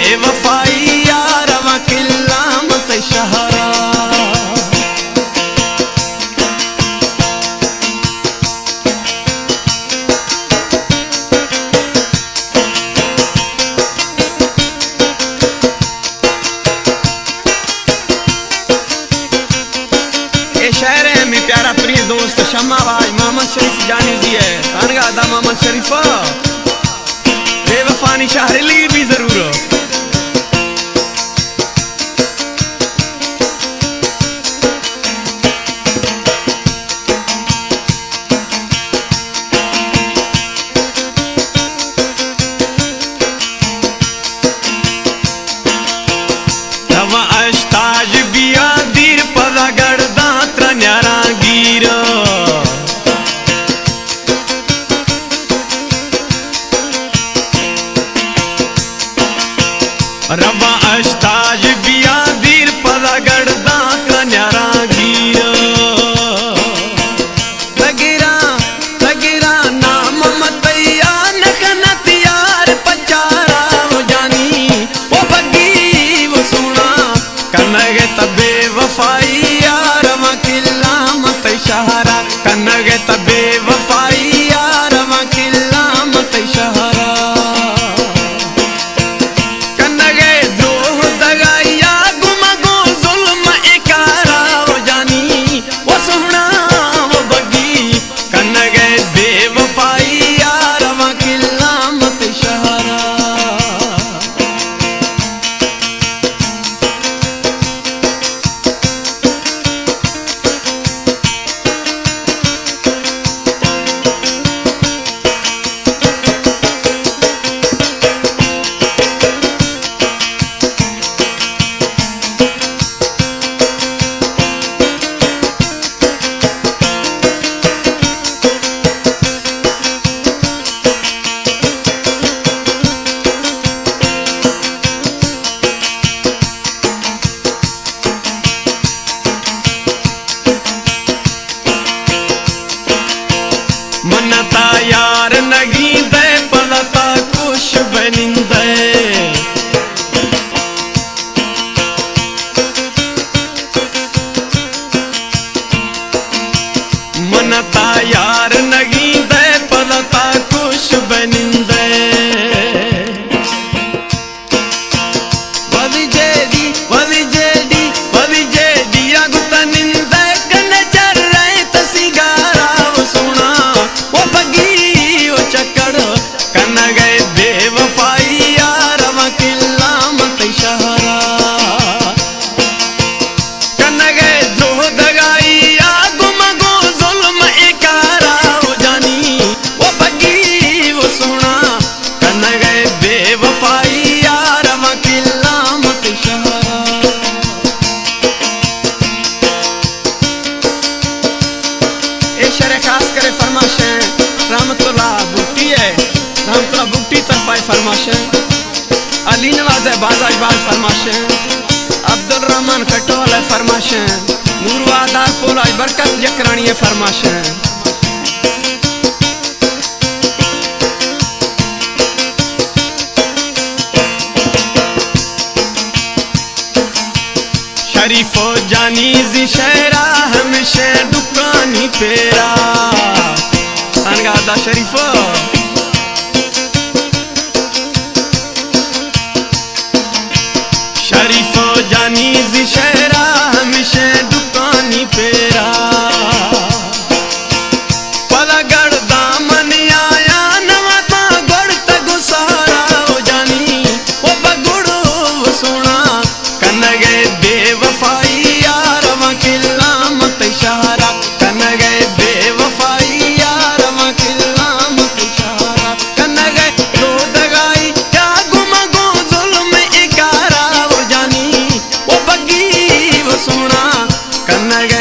बेवफाई यार वकिल्ला मत शहरा शहर में प्यारा प्रिय दोस्त शम्माबाज मोहम्मद शरीफ जानी जी है तानगा दा मोहम्मद शरीफ बेवफानी शहर ली भी जरूर तवा अष्टाज बिया दीर पदा गड़दा त्रन्यारा गिर रवा अष्टाज बिया दीर पदा गड़दा त्रन्यारा गिर तगिरा नाम मतैया नखनत यार पचारा वो जानी वो बगी वो सुना कनगे तबे वफाई यार वकिल्ला मत शहरा कनगे तबे वफाई यार वकिल्ला मत शहरा कनगे द्रोह दगाया गुमगो जुल्म इकारा वो जानी वो सुना वो बगी कनगे बेवफाई यार वकिल्ला मत शहरा मनता यार नगी दे पलता कुछ बनिंदे मनता यार नगी दे पलता कुछ बनिंदे वदी जेदी अगुता निंदे कन्ने चर रहे तसिगारा वो सुना वो बगी वो चक्कर कन गए बेवफाई यार वकिल्ला मत शहरा कन गए द्रोह दगाई या गुमगो जुल्म इकारा वो जानी वो बगी वो सुना कन गए बेवफाई यार वकिल्ला मत शहरा शेर खास करे फरमाशें रहमतुल्लाह बुट्टी है रहमतुल्लाह बुट्टी तरफाई फरमाशें अली नवाज बाजाज बाज फरमाशें अब्दुल रहमान कटोल है फरमाशें नूरवादार पोलाज बरकत यकरानी है फरमाशें शरीफो जानी जी शहरा हमेशा दुकानी पेरा अनगादा शरीफो शरीफो जानी जी शहरा हमेशा दुकानी पेरा पला गड़दा मन आया नवाता गड़त गुसारा हो जानी वो बगुड़ो सुना कन गए बेवफाई यार वकिल्ला मत शहरा कन गए बेवफाई यार वकिल्ला मत शहरा कन गए दो दगाई या गुमगो जुल्म इकारा वो जानी वो बगी वो सुना कन गए